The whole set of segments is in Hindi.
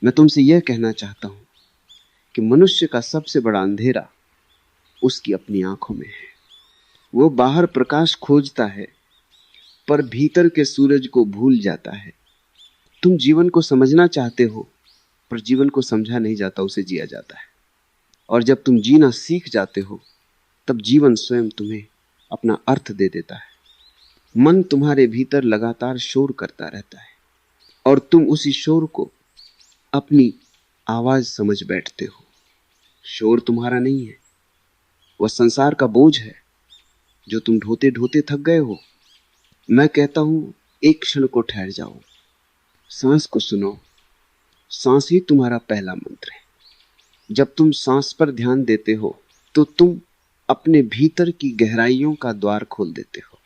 मैं तुमसे यह कहना चाहता हूं कि मनुष्य का सबसे बड़ा अंधेरा उसकी अपनी आंखों में है। वो बाहर प्रकाश खोजता है पर भीतर के सूरज को भूल जाता है। तुम जीवन को समझना चाहते हो पर जीवन को समझा नहीं जाता, उसे जिया जाता है। और जब तुम जीना सीख जाते हो तब जीवन स्वयं तुम्हें अपना अर्थ दे देता है। मन तुम्हारे भीतर लगातार शोर करता रहता है और तुम उसी शोर को अपनी आवाज समझ बैठते हो। शोर तुम्हारा नहीं है, वह संसार का बोझ है जो तुम ढोते ढोते थक गए हो। मैं कहता हूं, एक क्षण को ठहर जाओ, सांस को सुनो। सांस ही तुम्हारा पहला मंत्र है। जब तुम सांस पर ध्यान देते हो तो तुम अपने भीतर की गहराइयों का द्वार खोल देते हो,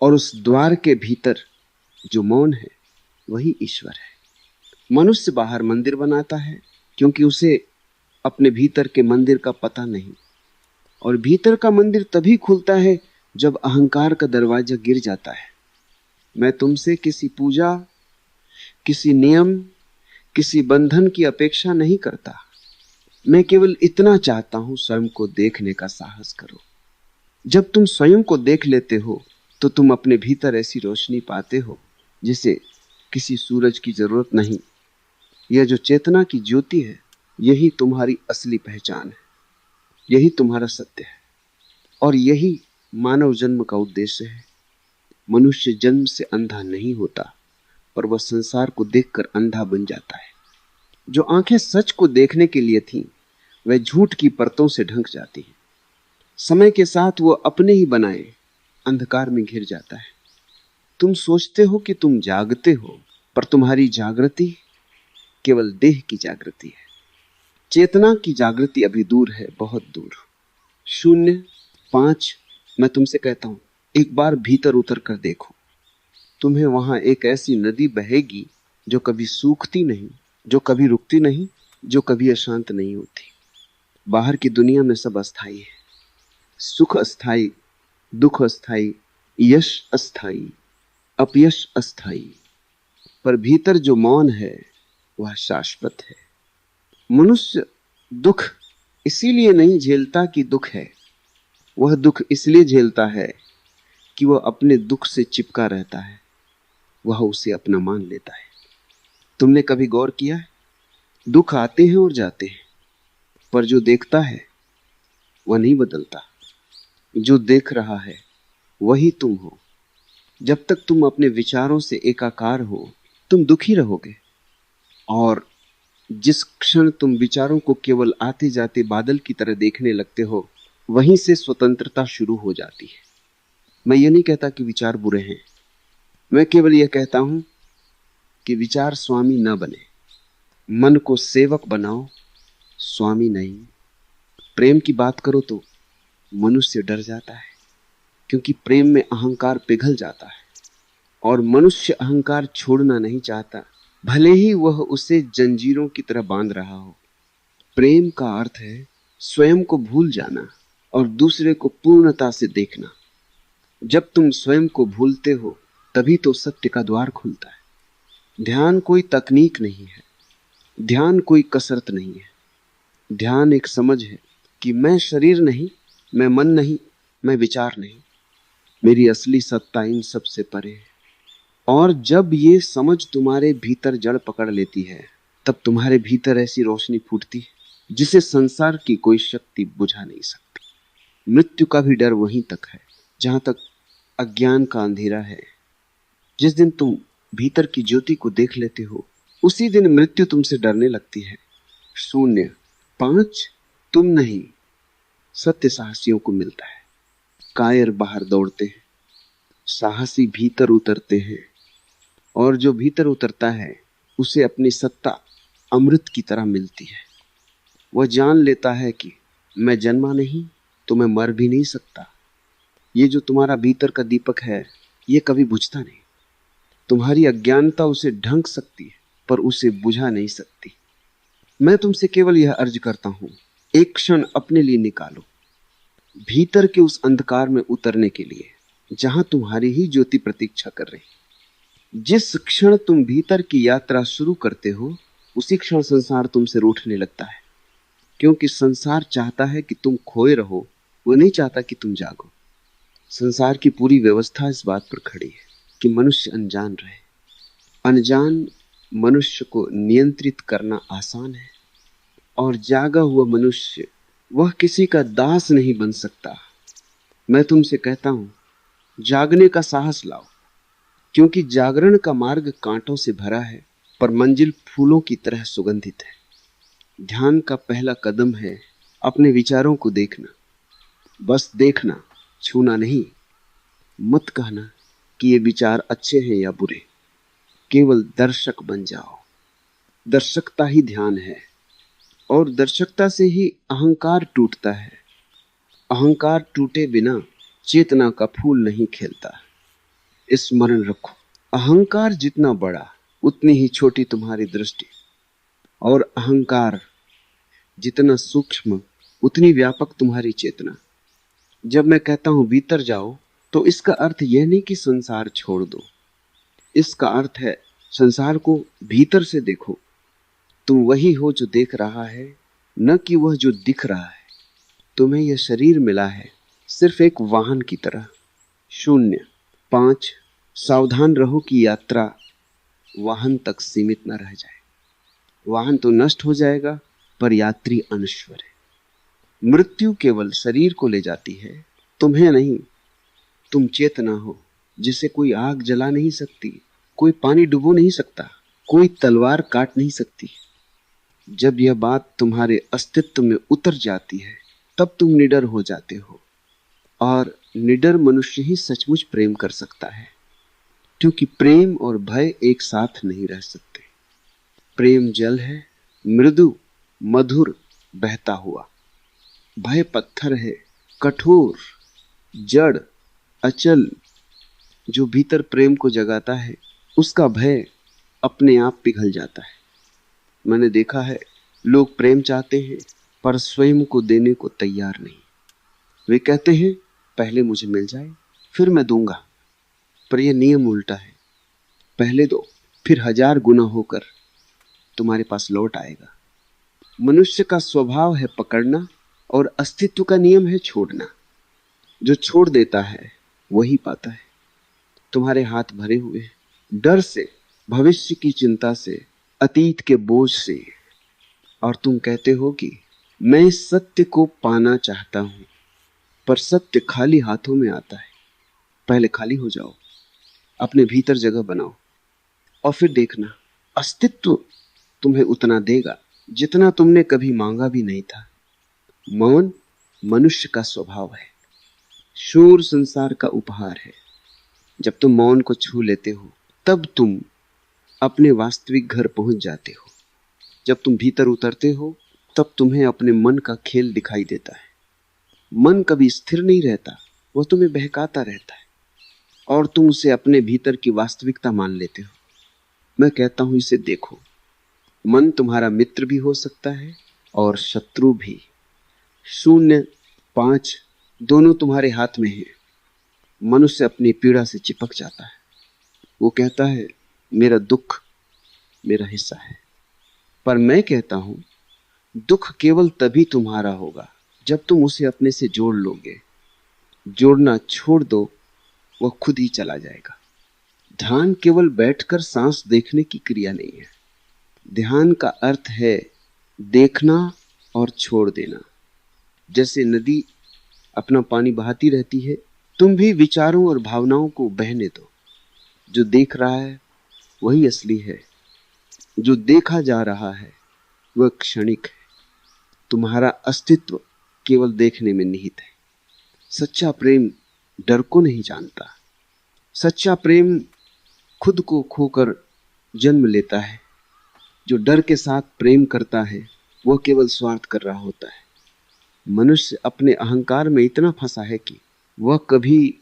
और उस द्वार के भीतर जो मौन है वही ईश्वर है। मनुष्य बाहर मंदिर बनाता है क्योंकि उसे अपने भीतर के मंदिर का पता नहीं, और भीतर का मंदिर तभी खुलता है जब अहंकार का दरवाजा गिर जाता है। मैं तुमसे किसी पूजा, किसी नियम, किसी बंधन की अपेक्षा नहीं करता। मैं केवल इतना चाहता हूं, स्वयं को देखने का साहस करो। जब तुम स्वयं को देख लेते हो तो तुम अपने भीतर ऐसी रोशनी पाते हो जिसे किसी सूरज की जरूरत नहीं। यह जो चेतना की ज्योति है, यही तुम्हारी असली पहचान है, यही तुम्हारा सत्य है, और यही मानव जन्म का उद्देश्य है। मनुष्य जन्म से अंधा नहीं होता, पर वह संसार को देखकर अंधा बन जाता है। जो आंखें सच को देखने के लिए थीं, वह झूठ की परतों से ढंक जाती हैं। समय के साथ वो अपने ही बनाए अंधकार में घिर जाता है। तुम सोचते हो कि तुम जागते हो, पर तुम्हारी जागृति केवल देह की जागृति है। चेतना की जागृति अभी दूर है, बहुत दूर। 0, 5। मैं तुमसे कहता हूं, एक बार भीतर उतर कर देखो। तुम्हें वहां एक ऐसी नदी बहेगी जो कभी सूखती नहीं, जो कभी रुकती नहीं, जो कभी अशांत नहीं होती। बाहर की दुनिया में सब अस्थाई है, सुख अस्थाई, दुख अस्थाई, यश अस्थाई, अपयश अस्थाई, पर भीतर जो मौन है वह शाश्वत है। मनुष्य दुख इसीलिए नहीं झेलता कि दुख है, वह दुख इसलिए झेलता है कि वह अपने दुख से चिपका रहता है, वह उसे अपना मान लेता है। तुमने कभी गौर किया है, दुख आते हैं और जाते हैं, पर जो देखता है वह नहीं बदलता। जो देख रहा है वही तुम हो। जब तक तुम अपने विचारों से एकाकार हो, तुम दुखी रहोगे, और जिस क्षण तुम विचारों को केवल आते जाते बादल की तरह देखने लगते हो, वहीं से स्वतंत्रता शुरू हो जाती है। मैं ये नहीं कहता कि विचार बुरे हैं, मैं केवल यह कहता हूं कि विचार स्वामी न बने। मन को सेवक बनाओ, स्वामी नहीं। प्रेम की बात करो तो मनुष्य डर जाता है, क्योंकि प्रेम में अहंकार पिघल जाता है, और मनुष्य अहंकार छोड़ना नहीं चाहता, भले ही वह उसे जंजीरों की तरह बांध रहा हो। प्रेम का अर्थ है स्वयं को भूल जाना और दूसरे को पूर्णता से देखना। जब तुम स्वयं को भूलते हो तभी तो सत्य का द्वार खुलता है। ध्यान कोई तकनीक नहीं है, ध्यान कोई कसरत नहीं है। ध्यान एक समझ है कि मैं शरीर नहीं, मैं मन नहीं, मैं विचार नहीं, मेरी असली सत्ता इन सब से परे है। और जब ये समझ तुम्हारे भीतर जड़ पकड़ लेती है, तब तुम्हारे भीतर ऐसी रोशनी फूटती है जिसे संसार की कोई शक्ति बुझा नहीं सकती। मृत्यु का भी डर वहीं तक है जहां तक अज्ञान का अंधेरा है। जिस दिन तुम भीतर की ज्योति को देख लेते हो, उसी दिन मृत्यु तुमसे डरने लगती है। 0, 5। तुम नहीं, सत्य साहसियों को मिलता है। कायर बाहर दौड़ते हैं, साहसी भीतर उतरते हैं, और जो भीतर उतरता है उसे अपनी सत्ता अमृत की तरह मिलती है। वह जान लेता है कि मैं जन्मा नहीं तो मैं मर भी नहीं सकता। ये जो तुम्हारा भीतर का दीपक है, ये कभी बुझता नहीं। तुम्हारी अज्ञानता उसे ढंक सकती है, पर उसे बुझा नहीं सकती। मैं तुमसे केवल यह अर्ज करता हूं, एक क्षण अपने लिए निकालो, भीतर के उस अंधकार में उतरने के लिए जहां तुम्हारी ही ज्योति प्रतीक्षा कर रही। जिस क्षण तुम भीतर की यात्रा शुरू करते हो, उसी क्षण संसार तुमसे रूठने लगता है, क्योंकि संसार चाहता है कि तुम खोए रहो, वो नहीं चाहता कि तुम जागो। संसार की पूरी व्यवस्था इस बात पर खड़ी है कि मनुष्य अनजान रहे। अनजान मनुष्य को नियंत्रित करना आसान है, और जागा हुआ मनुष्य वह किसी का दास नहीं बन सकता। मैं तुमसे कहता हूं, जागने का साहस लाओ, क्योंकि जागरण का मार्ग कांटों से भरा है, पर मंजिल फूलों की तरह सुगंधित है। ध्यान का पहला कदम है अपने विचारों को देखना, बस देखना, छूना नहीं। मत कहना कि ये विचार अच्छे हैं या बुरे, केवल दर्शक बन जाओ। दर्शकता ही ध्यान है, और दर्शकता से ही अहंकार टूटता है। अहंकार टूटे बिना चेतना का फूल नहीं खिलता। स्मरण रखो, अहंकार जितना बड़ा उतनी ही छोटी तुम्हारी दृष्टि, और अहंकार जितना सूक्ष्म उतनी व्यापक तुम्हारी चेतना। जब मैं कहता हूं भीतर जाओ, तो इसका अर्थ यह नहीं कि संसार छोड़ दो। इसका अर्थ है संसार को भीतर से देखो। तुम वही हो जो देख रहा है, न कि वह जो दिख रहा है। तुम्हें यह शरीर मिला है सिर्फ एक वाहन की तरह। 5 सावधान रहो कि यात्रा वाहन तक सीमित न रह जाए। वाहन तो नष्ट हो जाएगा, पर यात्री अनश्वर है। मृत्यु केवल शरीर को ले जाती है, तुम्हें नहीं। तुम चेतना हो जिसे कोई आग जला नहीं सकती, कोई पानी डुबो नहीं सकता, कोई तलवार काट नहीं सकती। जब यह बात तुम्हारे अस्तित्व में उतर जाती है, तब तुम निडर हो जाते हो। और निडर मनुष्य ही सचमुच प्रेम कर सकता है, क्योंकि प्रेम और भय एक साथ नहीं रह सकते। प्रेम जल है, मृदु मधुर बहता हुआ। भय पत्थर है, कठोर जड़ अचल। जो भीतर प्रेम को जगाता है, उसका भय अपने आप पिघल जाता है। मैंने देखा है, लोग प्रेम चाहते हैं पर स्वयं को देने को तैयार नहीं। वे कहते हैं पहले मुझे मिल जाए फिर मैं दूंगा, पर यह नियम उल्टा है। पहले दो, फिर 1000 गुना होकर तुम्हारे पास लौट आएगा। मनुष्य का स्वभाव है पकड़ना, और अस्तित्व का नियम है छोड़ना। जो छोड़ देता है वही पाता है। तुम्हारे हाथ भरे हुए हैं डर से, भविष्य की चिंता से, अतीत के बोझ से, और तुम कहते हो कि मैं इस सत्य को पाना चाहता हूं, पर सत्य खाली हाथों में आता है। पहले खाली हो जाओ, अपने भीतर जगह बनाओ, और फिर देखना अस्तित्व तुम्हें उतना देगा जितना तुमने कभी मांगा भी नहीं था। मौन मनुष्य का स्वभाव है, शोर संसार का उपहार है। जब तुम मौन को छू लेते हो, तब तुम अपने वास्तविक घर पहुंच जाते हो। जब तुम भीतर उतरते हो, तब तुम्हें अपने मन का खेल दिखाई देता है। मन कभी स्थिर नहीं रहता, वह तुम्हें बहकाता रहता है, और तुम उसे अपने भीतर की वास्तविकता मान लेते हो। मैं कहता हूं इसे देखो। मन तुम्हारा मित्र भी हो सकता है और शत्रु भी। 5 दोनों तुम्हारे हाथ में है। मनुष्य अपनी पीड़ा से चिपक जाता है। वो कहता है मेरा दुख मेरा हिस्सा है, पर मैं कहता हूं दुख केवल तभी तुम्हारा होगा जब तुम उसे अपने से जोड़ लोगे। जोड़ना छोड़ दो, वह खुद ही चला जाएगा। ध्यान केवल बैठकर सांस देखने की क्रिया नहीं है। ध्यान का अर्थ है देखना और छोड़ देना। जैसे नदी अपना पानी बहाती रहती है, तुम भी विचारों और भावनाओं को बहने दो। जो देख रहा है वही असली है, जो देखा जा रहा है वह क्षणिक है। तुम्हारा अस्तित्व केवल देखने में निहित है। सच्चा प्रेम डर को नहीं जानता। सच्चा प्रेम खुद को खोकर जन्म लेता है। जो डर के साथ प्रेम करता है वह केवल स्वार्थ कर रहा होता है। मनुष्य अपने अहंकार में इतना फंसा है कि वह कभी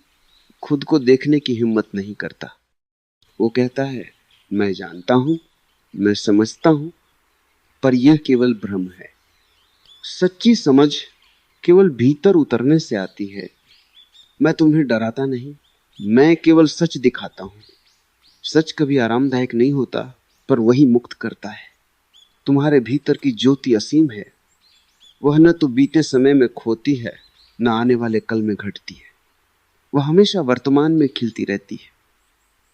खुद को देखने की हिम्मत नहीं करता। वो कहता है मैं जानता हूं, मैं समझता हूं, पर यह केवल भ्रम है। सच्ची समझ केवल भीतर उतरने से आती है। मैं तुम्हें डराता नहीं, मैं केवल सच दिखाता हूं। सच कभी आरामदायक नहीं होता, पर वही मुक्त करता है। तुम्हारे भीतर की ज्योति असीम है। वह न तो बीते समय में खोती है, न आने वाले कल में घटती है। वह हमेशा वर्तमान में खिलती रहती है।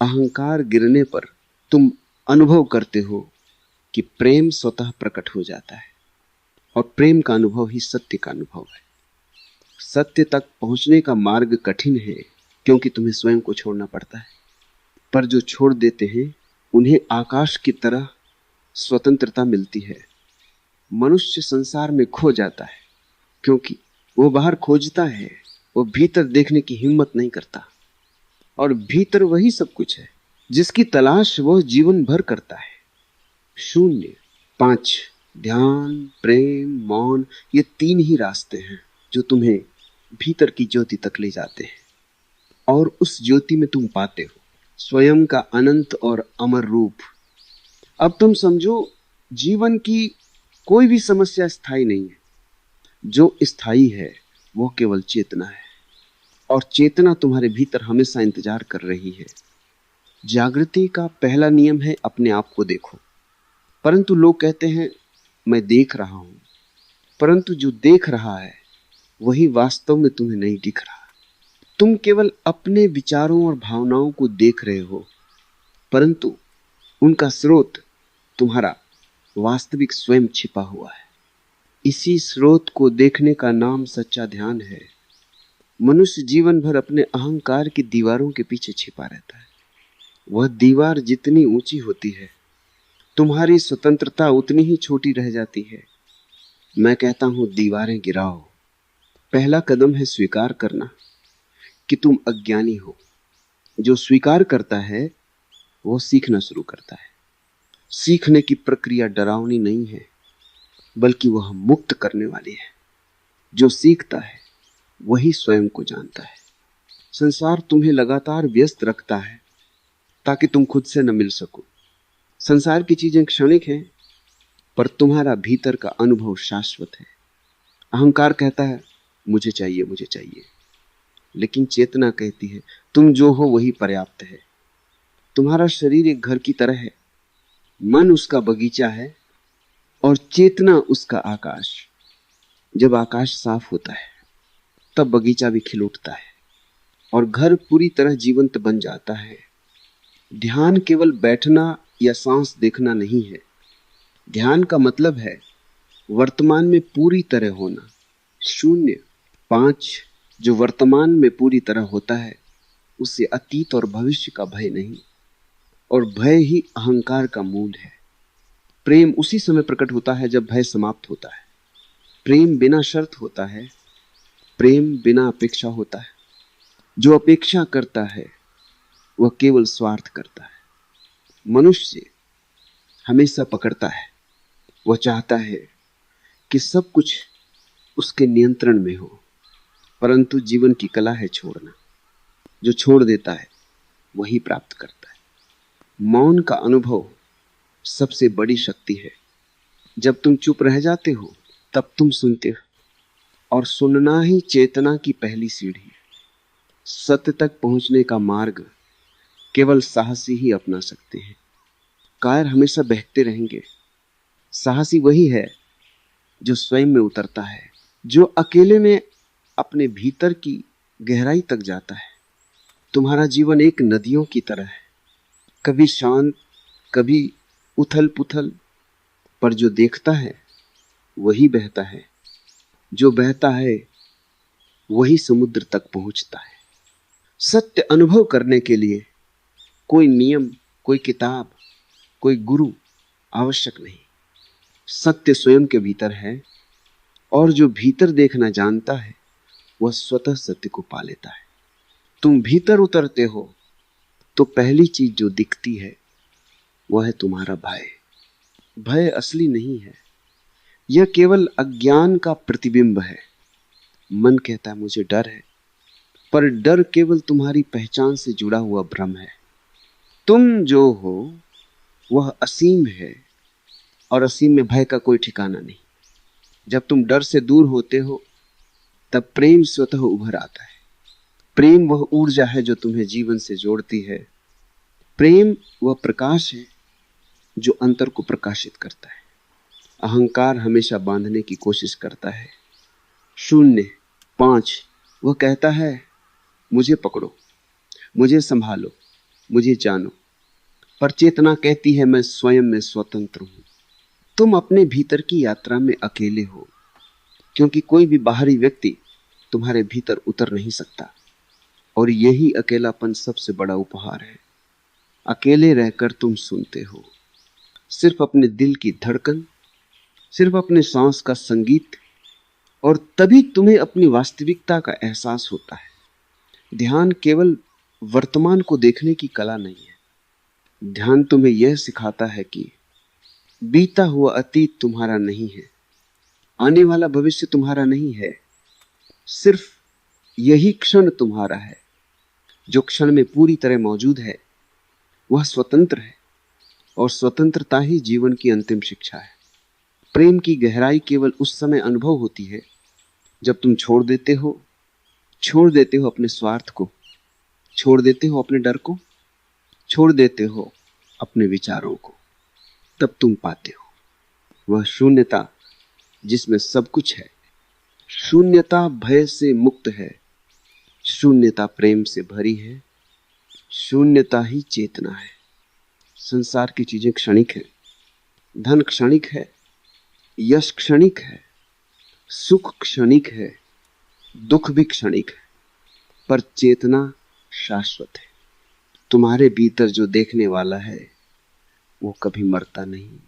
अहंकार गिरने पर तुम अनुभव करते हो कि प्रेम स्वतः प्रकट हो जाता है, और प्रेम का अनुभव ही सत्य का अनुभव है। सत्य तक पहुंचने का मार्ग कठिन है, क्योंकि तुम्हें स्वयं को छोड़ना पड़ता है। पर जो छोड़ देते हैं उन्हें आकाश की तरह स्वतंत्रता मिलती है। मनुष्य संसार में खो जाता है, क्योंकि वो बाहर खोजता है, वो भीतर देखने की हिम्मत नहीं करता। और भीतर वही सब कुछ है जिसकी तलाश वह जीवन भर करता है। शून्य, 5, ध्यान, प्रेम, मौन, ये 3 ही रास्ते हैं जो तुम्हें भीतर की ज्योति तक ले जाते हैं। और उस ज्योति में तुम पाते हो स्वयं का अनंत और अमर रूप। अब तुम समझो, जीवन की कोई भी समस्या स्थायी नहीं है। जो स्थायी है वो केवल चेतना है, और चेतना तुम्हारे भीतर हमेशा इंतजार कर रही है। जागृति का पहला नियम है अपने आप को देखो। परंतु लोग कहते हैं मैं देख रहा हूं, परंतु जो देख रहा है वही वास्तव में तुम्हें नहीं दिख रहा। तुम केवल अपने विचारों और भावनाओं को देख रहे हो, परंतु उनका स्रोत तुम्हारा वास्तविक स्वयं छिपा हुआ है। इसी स्रोत को देखने का नाम सच्चा ध्यान है। मनुष्य जीवन भर अपने अहंकार की दीवारों के पीछे छिपा रहता है। वह दीवार जितनी ऊंची होती है, तुम्हारी स्वतंत्रता उतनी ही छोटी रह जाती है। मैं कहता हूं, दीवारें गिराओ। पहला कदम है स्वीकार करना कि तुम अज्ञानी हो। जो स्वीकार करता है वो सीखना शुरू करता है। सीखने की प्रक्रिया डरावनी नहीं है, बल्कि वह मुक्त करने वाली है। जो सीखता है वही स्वयं को जानता है। संसार तुम्हें लगातार व्यस्त रखता है ताकि तुम खुद से न मिल सको। संसार की चीजें क्षणिक हैं, पर तुम्हारा भीतर का अनुभव शाश्वत है। अहंकार कहता है मुझे चाहिए, मुझे चाहिए, लेकिन चेतना कहती है तुम जो हो वही पर्याप्त है। तुम्हारा शरीर एक घर की तरह है, मन उसका बगीचा है और चेतना उसका आकाश। जब आकाश साफ होता है तब बगीचा भी खिल उठता है और घर पूरी तरह जीवंत बन जाता है। ध्यान केवल बैठना या सांस देखना नहीं है। ध्यान का मतलब है वर्तमान में पूरी तरह होना। शून्य, 5, जो वर्तमान में पूरी तरह होता है उसे अतीत और भविष्य का भय नहीं, और भय ही अहंकार का मूल है। प्रेम उसी समय प्रकट होता है जब भय समाप्त होता है। प्रेम बिना शर्त होता है, प्रेम बिना अपेक्षा होता है। जो अपेक्षा करता है वह केवल स्वार्थ करता है। मनुष्य हमेशा पकड़ता है, वह चाहता है कि सब कुछ उसके नियंत्रण में हो, परंतु जीवन की कला है छोड़ना। जो छोड़ देता है वही प्राप्त करता है। मौन का अनुभव सबसे बड़ी शक्ति है। जब तुम चुप रह जाते हो तब तुम सुनते हो, और सुनना ही चेतना की पहली सीढ़ी है। सत्य तक पहुंचने का मार्ग केवल साहसी ही अपना सकते हैं। कायर हमेशा बहते रहेंगे। साहसी वही है जो स्वयं में उतरता है, जो अकेले में अपने भीतर की गहराई तक जाता है। तुम्हारा जीवन एक नदियों की तरह है, कभी शांत, कभी उथल पुथल, पर जो देखता है वही बहता है। जो बहता है वही समुद्र तक पहुंचता है। सत्य अनुभव करने के लिए कोई नियम, कोई किताब, कोई गुरु आवश्यक नहीं। सत्य स्वयं के भीतर है, और जो भीतर देखना जानता है वह स्वतः सत्य को पा लेता है। तुम भीतर उतरते हो तो पहली चीज जो दिखती है वह है तुम्हारा भय। भय असली नहीं है, यह केवल अज्ञान का प्रतिबिंब है। मन कहता है मुझे डर है, पर डर केवल तुम्हारी पहचान से जुड़ा हुआ भ्रम है। तुम जो हो वह असीम है, और असीम में भय का कोई ठिकाना नहीं। जब तुम डर से दूर होते हो तब प्रेम स्वतः उभर आता है। प्रेम वह ऊर्जा है जो तुम्हें जीवन से जोड़ती है। प्रेम वह प्रकाश है जो अंतर को प्रकाशित करता है। अहंकार हमेशा बांधने की कोशिश करता है। शून्य 5 वह कहता है मुझे पकड़ो, मुझे संभालो, मुझे जानो। पर चेतना कहती है मैं स्वयं में स्वतंत्र हूं। तुम अपने भीतर की यात्रा में अकेले हो, क्योंकि कोई भी बाहरी व्यक्ति तुम्हारे भीतर उतर नहीं सकता। और यही अकेलापन सबसे बड़ा उपहार है। अकेले रहकर तुम सुनते हो सिर्फ अपने दिल की धड़कन, सिर्फ अपने सांस का संगीत, और तभी तुम्हें अपनी वास्तविकता का एहसास होता है। ध्यान केवल वर्तमान को देखने की कला नहीं है। ध्यान तुम्हें यह सिखाता है कि बीता हुआ अतीत तुम्हारा नहीं है, आने वाला भविष्य तुम्हारा नहीं है, सिर्फ यही क्षण तुम्हारा है। जो क्षण में पूरी तरह मौजूद है वह स्वतंत्र है, और स्वतंत्रता ही जीवन की अंतिम शिक्षा है। प्रेम की गहराई केवल उस समय अनुभव होती है जब तुम छोड़ देते हो अपने स्वार्थ को, छोड़ देते हो अपने डर को, छोड़ देते हो अपने विचारों को। तब तुम पाते हो वह शून्यता जिसमें सब कुछ है। शून्यता भय से मुक्त है, शून्यता प्रेम से भरी है, शून्यता ही चेतना है। संसार की चीजें क्षणिक है, धन क्षणिक है, यश क्षणिक है, सुख क्षणिक है, दुख भी क्षणिक है, पर चेतना शाश्वत है। तुम्हारे भीतर जो देखने वाला है वो कभी मरता नहीं,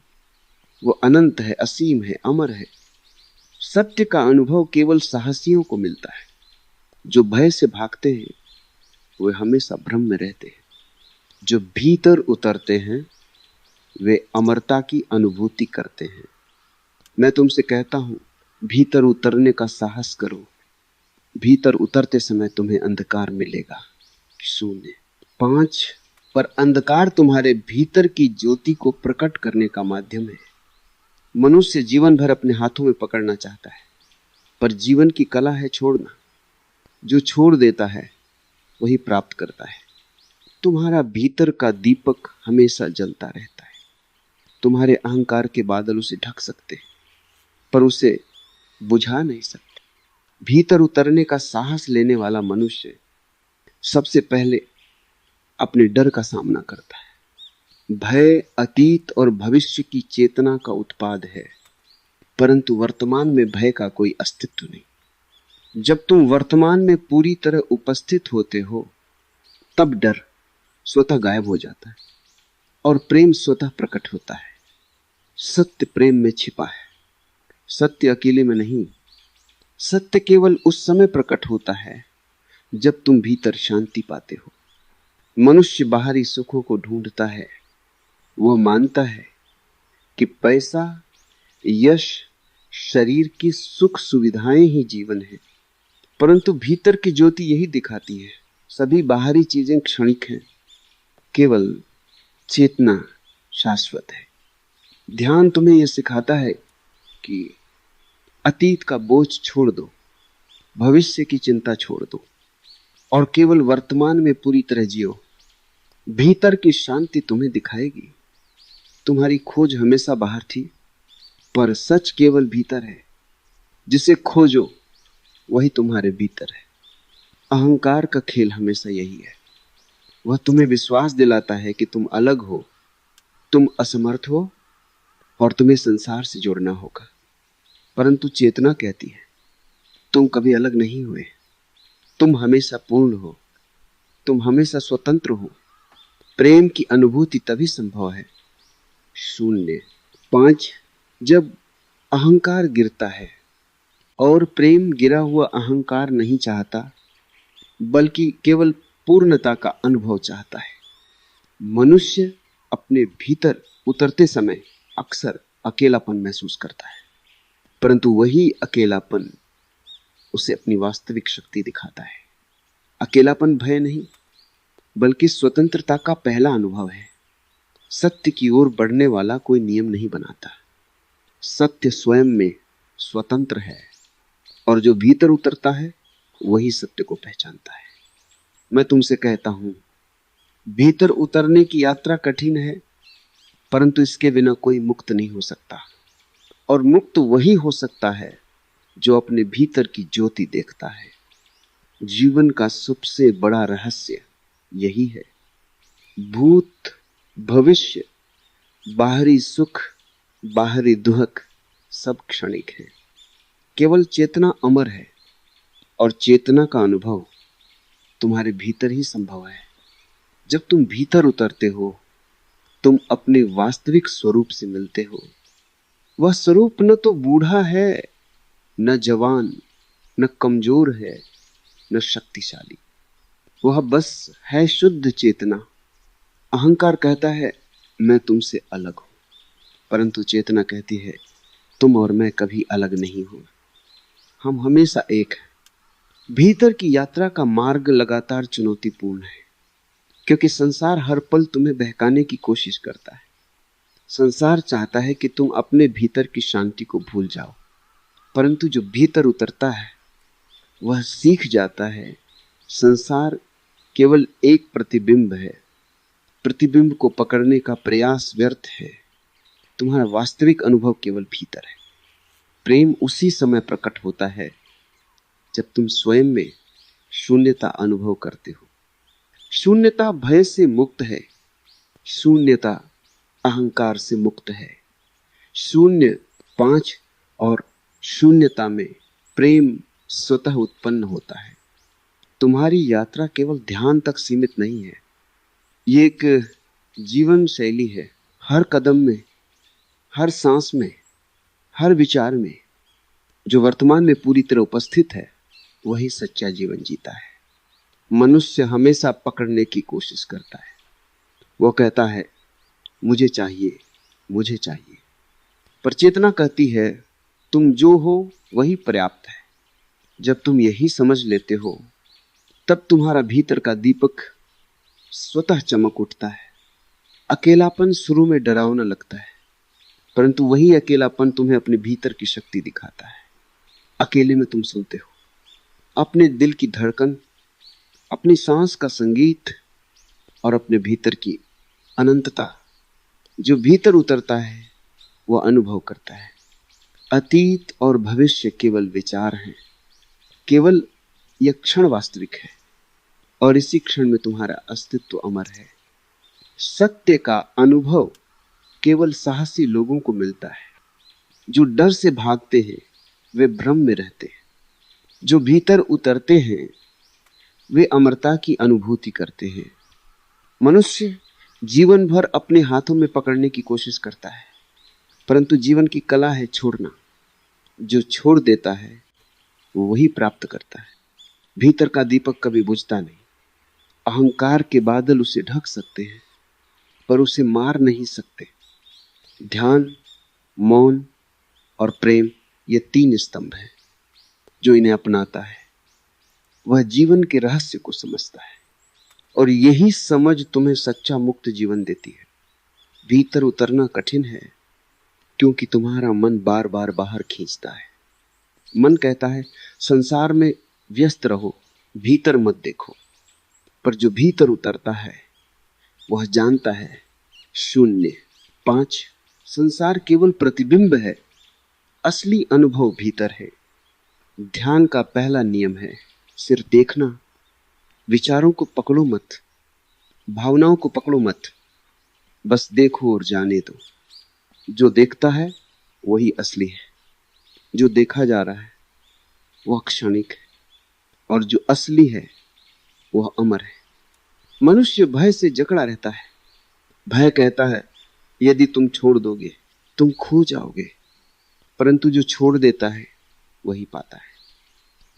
वो अनंत है, असीम है, अमर है। सत्य का अनुभव केवल साहसियों को मिलता है। जो भय से भागते हैं वे हमेशा भ्रम में रहते हैं। जो भीतर उतरते हैं वे अमरता की अनुभूति करते हैं। मैं तुमसे कहता हूं, भीतर उतरने का साहस करो। भीतर उतरते समय तुम्हें अंधकार मिलेगा। शून्य 5 पर अंधकार तुम्हारे भीतर की ज्योति को प्रकट करने का माध्यम है। मनुष्य जीवन भर अपने हाथों में पकड़ना चाहता है, पर जीवन की कला है छोड़ना। जो छोड़ देता है वही प्राप्त करता है। तुम्हारा भीतर का दीपक हमेशा जलता रहता है। तुम्हारे अहंकार के बादल उसे ढक सकते हैं, पर उसे बुझा नहीं सकते। भीतर उतरने का साहस लेने वाला मनुष्य सबसे पहले अपने डर का सामना करता है। भय अतीत और भविष्य की चेतना का उत्पाद है, परंतु वर्तमान में भय का कोई अस्तित्व नहीं। जब तुम वर्तमान में पूरी तरह उपस्थित होते हो तब डर स्वतः गायब हो जाता है और प्रेम स्वतः प्रकट होता है। सत्य प्रेम में छिपा है, सत्य अकेले में नहीं। सत्य केवल उस समय प्रकट होता है जब तुम भीतर शांति पाते हो। मनुष्य बाहरी सुखों को ढूंढता है। वह मानता है कि पैसा, यश, शरीर की सुख सुविधाएं ही जीवन है, परंतु भीतर की ज्योति यही दिखाती है सभी बाहरी चीजें क्षणिक हैं, केवल चेतना शाश्वत है। ध्यान तुम्हें यह सिखाता है कि अतीत का बोझ छोड़ दो, भविष्य की चिंता छोड़ दो और केवल वर्तमान में पूरी तरह जियो। भीतर की शांति तुम्हें दिखाएगी। तुम्हारी खोज हमेशा बाहर थी, पर सच केवल भीतर है। जिसे खोजो वही तुम्हारे भीतर है। अहंकार का खेल हमेशा यही है। वह तुम्हें विश्वास दिलाता है कि तुम अलग हो, तुम असमर्थ हो और तुम्हें संसार से जुड़ना होगा। परंतु चेतना कहती है तुम कभी अलग नहीं हुए, तुम हमेशा पूर्ण हो, तुम हमेशा स्वतंत्र हो। प्रेम की अनुभूति तभी संभव है। शून्य 5 जब अहंकार गिरता है, और प्रेम गिरा हुआ अहंकार नहीं चाहता बल्कि केवल पूर्णता का अनुभव चाहता है। मनुष्य अपने भीतर उतरते समय अक्सर अकेलापन महसूस करता है, परंतु वही अकेलापन उसे अपनी वास्तविक शक्ति दिखाता है। अकेलापन भय नहीं बल्कि स्वतंत्रता का पहला अनुभव है। सत्य की ओर बढ़ने वाला कोई नियम नहीं बनाता। सत्य स्वयं में स्वतंत्र है, और जो भीतर उतरता है वही सत्य को पहचानता है। मैं तुमसे कहता हूं, भीतर उतरने की यात्रा कठिन है, परंतु इसके बिना कोई मुक्त नहीं हो सकता। और मुक्त वही हो सकता है जो अपने भीतर की ज्योति देखता है। जीवन का सबसे बड़ा रहस्य यही है। भूत, भविष्य, बाहरी सुख, बाहरी दुख सब क्षणिक है। केवल चेतना अमर है, और चेतना का अनुभव तुम्हारे भीतर ही संभव है। जब तुम भीतर उतरते हो, तुम अपने वास्तविक स्वरूप से मिलते हो। वह स्वरूप न तो बूढ़ा है, न जवान, न कमजोर है, न शक्तिशाली। वह बस है शुद्ध चेतना। अहंकार कहता है मैं तुमसे अलग हूं, परंतु चेतना कहती है तुम और मैं कभी अलग नहीं हो, हम हमेशा एक हैं। भीतर की यात्रा का मार्ग लगातार चुनौतीपूर्ण है, क्योंकि संसार हर पल तुम्हें बहकाने की कोशिश करता है। संसार चाहता है कि तुम अपने भीतर की शांति को भूल जाओ, परंतु जो भीतर उतरता है वह सीख जाता है संसार केवल एक प्रतिबिंब है। प्रतिबिंब को पकड़ने का प्रयास व्यर्थ है। तुम्हारा वास्तविक अनुभव केवल भीतर है। प्रेम उसी समय प्रकट होता है जब तुम स्वयं में शून्यता अनुभव करते हो। शून्यता भय से मुक्त है, शून्यता अहंकार से मुक्त है। शून्य 5 और शून्यता में प्रेम स्वतः उत्पन्न होता है। तुम्हारी यात्रा केवल ध्यान तक सीमित नहीं है, ये एक जीवन शैली है। हर कदम में, हर सांस में, हर विचार में जो वर्तमान में पूरी तरह उपस्थित है वही सच्चा जीवन जीता है। मनुष्य हमेशा पकड़ने की कोशिश करता है। वो कहता है मुझे चाहिए, मुझे चाहिए, पर चेतना कहती है तुम जो हो वही पर्याप्त है। जब तुम यही समझ लेते हो तब तुम्हारा भीतर का दीपक स्वतः चमक उठता है। अकेलापन शुरू में डरावना लगता है, परंतु वही अकेलापन तुम्हें अपने भीतर की शक्ति दिखाता है। अकेले में तुम सुनते हो अपने दिल की धड़कन, अपनी सांस का संगीत और अपने भीतर की अनंतता। जो भीतर उतरता है वह अनुभव करता है अतीत और भविष्य केवल विचार हैं, केवल यह क्षण वास्तविक है और इसी क्षण में तुम्हारा अस्तित्व अमर है। सत्य का अनुभव केवल साहसी लोगों को मिलता है। जो डर से भागते हैं वे भ्रम में रहते हैं, जो भीतर उतरते हैं वे अमरता की अनुभूति करते हैं। मनुष्य जीवन भर अपने हाथों में पकड़ने की कोशिश करता है, परंतु जीवन की कला है छोड़ना। जो छोड़ देता है वो वही प्राप्त करता है। भीतर का दीपक कभी बुझता नहीं। अहंकार के बादल उसे ढक सकते हैं पर उसे मार नहीं सकते। ध्यान, मौन और प्रेम ये 3 स्तंभ हैं। जो इन्हें अपनाता है वह जीवन के रहस्य को समझता है, और यही समझ तुम्हें सच्चा मुक्त जीवन देती है। भीतर उतरना कठिन है क्योंकि तुम्हारा मन बार बार बाहर खींचता है। मन कहता है संसार में व्यस्त रहो, भीतर मत देखो। पर जो भीतर उतरता है वह जानता है 0-5 संसार केवल प्रतिबिंब है, असली अनुभव भीतर है। ध्यान का पहला नियम है सिर्फ देखना। विचारों को पकड़ो मत, भावनाओं को पकड़ो मत, बस देखो और जाने दो। जो देखता है वही असली है, जो देखा जा रहा है वह क्षणिक है, और जो असली है वह अमर है। मनुष्य भय से जकड़ा रहता है। भय कहता है यदि तुम छोड़ दोगे तुम खो जाओगे, परंतु जो छोड़ देता है वही पाता है।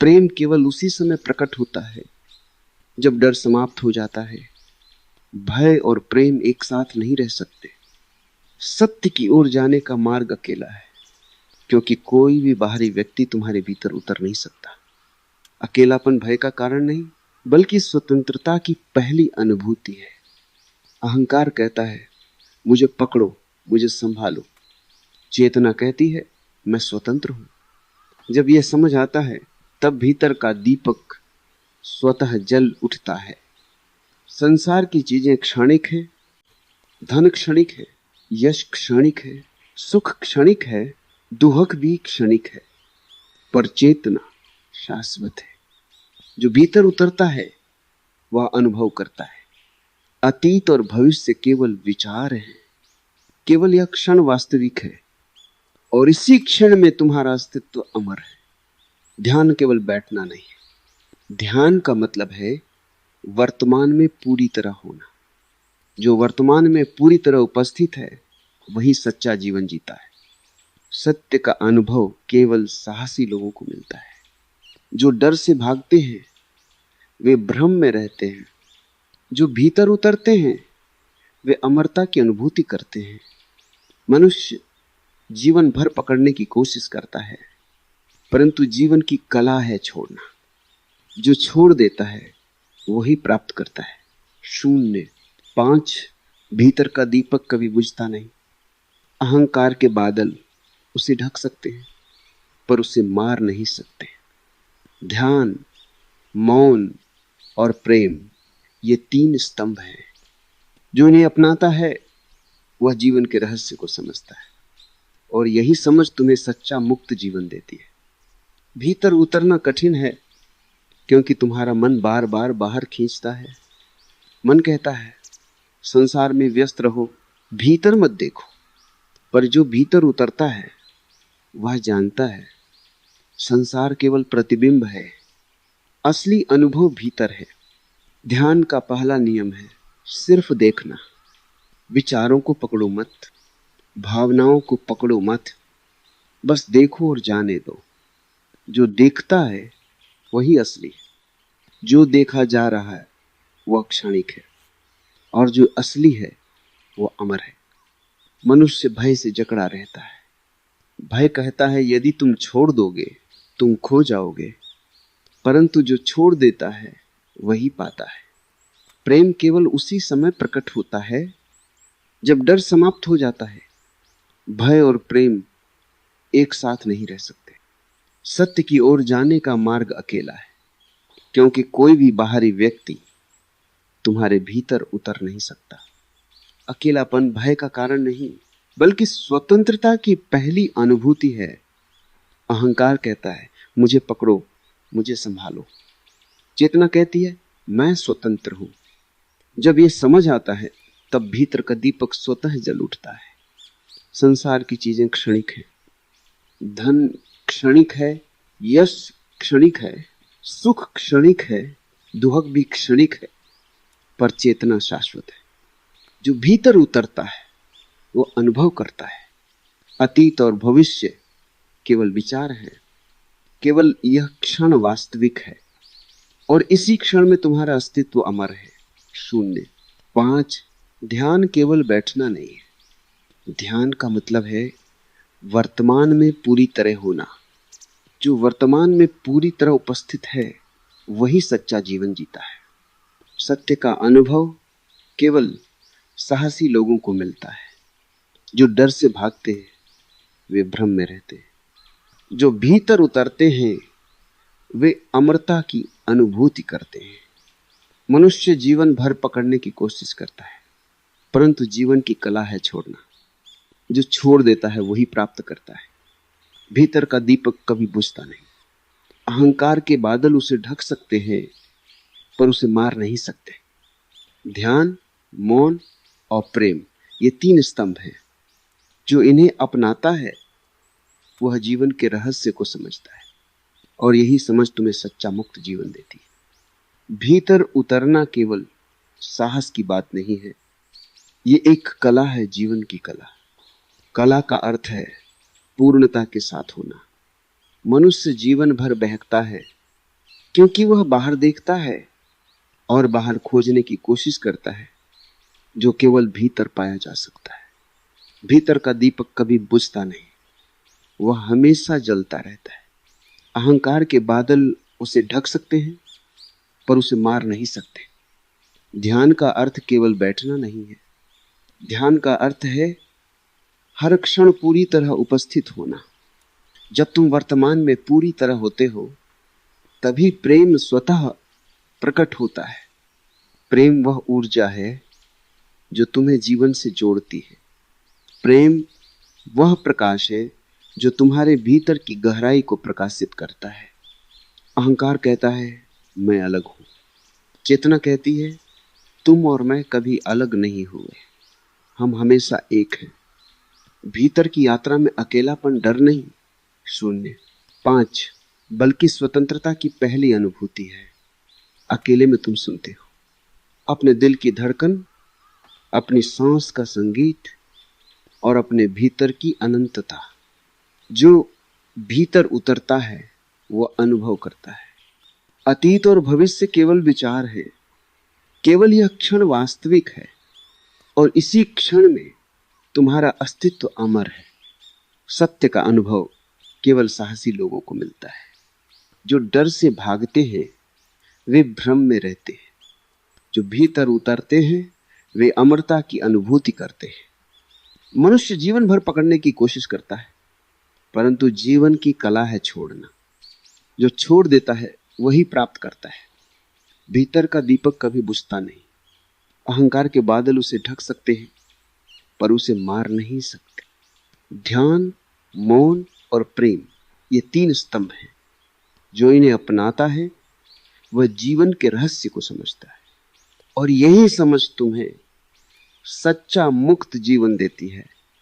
प्रेम केवल उसी समय प्रकट होता है जब डर समाप्त हो जाता है। भय और प्रेम एक साथ नहीं रह सकते। सत्य की ओर जाने का मार्ग अकेला है, क्योंकि कोई भी बाहरी व्यक्ति तुम्हारे भीतर उतर नहीं सकता। अकेलापन भय का कारण नहीं, बल्कि स्वतंत्रता की पहली अनुभूति है। अहंकार कहता है मुझे पकड़ो, मुझे संभालो। चेतना कहती है मैं स्वतंत्र हूं। जब यह समझ आता है तब भीतर का दीपक स्वतः जल उठता है। संसार की चीजें क्षणिक है, धन क्षणिक है, यश क्षणिक है, सुख क्षणिक है, दुहक भी क्षणिक है, पर चेतना शाश्वत है। जो भीतर उतरता है वह अनुभव करता है। अतीत और भविष्य केवल विचार है, केवल यह क्षण वास्तविक है और इसी क्षण में तुम्हारा अस्तित्व अमर है। ध्यान केवल बैठना नहीं है। ध्यान का मतलब है वर्तमान में पूरी तरह होना। जो वर्तमान में पूरी तरह उपस्थित है वही सच्चा जीवन जीता है। सत्य का अनुभव केवल साहसी लोगों को मिलता है। जो डर से भागते हैं वे भ्रम में रहते हैं। जो भीतर उतरते हैं वे अमरता की अनुभूति करते हैं। मनुष्य जीवन भर पकड़ने की कोशिश करता है, परंतु जीवन की कला है छोड़ना। जो छोड़ देता है वही प्राप्त करता है। शून्य। 5 भीतर का दीपक कभी बुझता नहीं। अहंकार के बादल उसे ढक सकते हैं पर उसे मार नहीं सकते। ध्यान, मौन और प्रेम, ये 3 स्तंभ हैं। जो इन्हें अपनाता है वह जीवन के रहस्य को समझता है और यही समझ तुम्हें सच्चा मुक्त जीवन देती है। भीतर उतरना कठिन है क्योंकि तुम्हारा मन बार बार बाहर खींचता है। मन कहता है संसार में व्यस्त रहो, भीतर मत देखो। पर जो भीतर उतरता है वह जानता है संसार केवल प्रतिबिंब है, असली अनुभव भीतर है। ध्यान का पहला नियम है सिर्फ देखना। विचारों को पकड़ो मत, भावनाओं को पकड़ो मत, बस देखो और जाने दो। जो देखता है वही असली है। जो देखा जा रहा है वह क्षणिक है और जो असली है वो अमर है। मनुष्य भय से जकड़ा रहता है। भय कहता है यदि तुम छोड़ दोगे तुम खो जाओगे, परंतु जो छोड़ देता है वही पाता है। प्रेम केवल उसी समय प्रकट होता है जब डर समाप्त हो जाता है। भय और प्रेम एक साथ नहीं रह सकते। सत्य की ओर जाने का मार्ग अकेला है, क्योंकि कोई भी बाहरी व्यक्ति तुम्हारे भीतर उतर नहीं सकता। अकेलापन भय का कारण नहीं, बल्कि स्वतंत्रता की पहली अनुभूति है। अहंकार कहता है मुझे पकड़ो, मुझे संभालो। चेतना कहती है मैं स्वतंत्र हूं। जब यह समझ आता है तब भीतर का दीपक स्वतः जल उठता है। संसार की चीजें क्षणिक हैं। धन क्षणिक है, यश क्षणिक है, सुख क्षणिक है, दुहक भी क्षणिक है, पर चेतना शाश्वत है। जो भीतर उतरता है वो अनुभव करता है। अतीत और भविष्य केवल विचार है, केवल यह क्षण वास्तविक है और इसी क्षण में तुम्हारा अस्तित्व अमर है। शून्य। 5 ध्यान केवल बैठना नहीं है। ध्यान का मतलब है वर्तमान में पूरी तरह होना। जो वर्तमान में पूरी तरह उपस्थित है वही सच्चा जीवन जीता है। सत्य का अनुभव केवल साहसी लोगों को मिलता है। जो डर से भागते हैं वे भ्रम में रहते हैं। जो भीतर उतरते हैं वे अमरता की अनुभूति करते हैं। मनुष्य जीवन भर पकड़ने की कोशिश करता है, परंतु जीवन की कला है छोड़ना। जो छोड़ देता है वही प्राप्त करता है। भीतर का दीपक कभी बुझता नहीं। अहंकार के बादल उसे ढक सकते हैं पर उसे मार नहीं सकते। ध्यान, मौन और प्रेम, ये 3 स्तंभ हैं। जो इन्हें अपनाता है वह जीवन के रहस्य को समझता है और यही समझ तुम्हें सच्चा मुक्त जीवन देती है। भीतर उतरना केवल साहस की बात नहीं है, ये एक कला है, जीवन की कला। कला का अर्थ है पूर्णता के साथ होना। मनुष्य जीवन भर बहकता है क्योंकि वह बाहर देखता है और बाहर खोजने की कोशिश करता है जो केवल भीतर पाया जा सकता है। भीतर का दीपक कभी बुझता नहीं, वह हमेशा जलता रहता है। अहंकार के बादल उसे ढक सकते हैं पर उसे मार नहीं सकते। ध्यान का अर्थ केवल बैठना नहीं है। ध्यान का अर्थ है हर क्षण पूरी तरह उपस्थित होना। जब तुम वर्तमान में पूरी तरह होते हो तभी प्रेम स्वतः प्रकट होता है। प्रेम वह ऊर्जा है जो तुम्हें जीवन से जोड़ती है। प्रेम वह प्रकाश है जो तुम्हारे भीतर की गहराई को प्रकाशित करता है। अहंकार कहता है मैं अलग हूं, चेतना कहती है तुम और मैं कभी अलग नहीं हुए, हम हमेशा एक हैं। भीतर की यात्रा में अकेलापन डर नहीं, शून्य। 5, बल्कि स्वतंत्रता की पहली अनुभूति है। अकेले में तुम सुनते हो अपने दिल की धड़कन, अपनी सांस का संगीत और अपने भीतर की अनंतता। जो भीतर उतरता है वो अनुभव करता है। अतीत और भविष्य केवल विचार है, केवल यह क्षण वास्तविक है और इसी क्षण में तुम्हारा अस्तित्व अमर है। सत्य का अनुभव केवल साहसी लोगों को मिलता है। जो डर से भागते हैं वे भ्रम में रहते हैं, जो भीतर उतरते हैं वे अमरता की अनुभूति करते हैं। मनुष्य जीवन भर पकड़ने की कोशिश करता है, परंतु जीवन की कला है छोड़ना। जो छोड़ देता है वही प्राप्त करता है। भीतर का दीपक कभी बुझता नहीं। अहंकार के बादल उसे ढक सकते हैं पर उसे मार नहीं सकते। ध्यान, मौन और प्रेम, ये 3 स्तंभ हैं। जो इन्हें अपनाता है वह जीवन के रहस्य को समझता है और यही समझ तुम्हें सच्चा मुक्त जीवन देती है।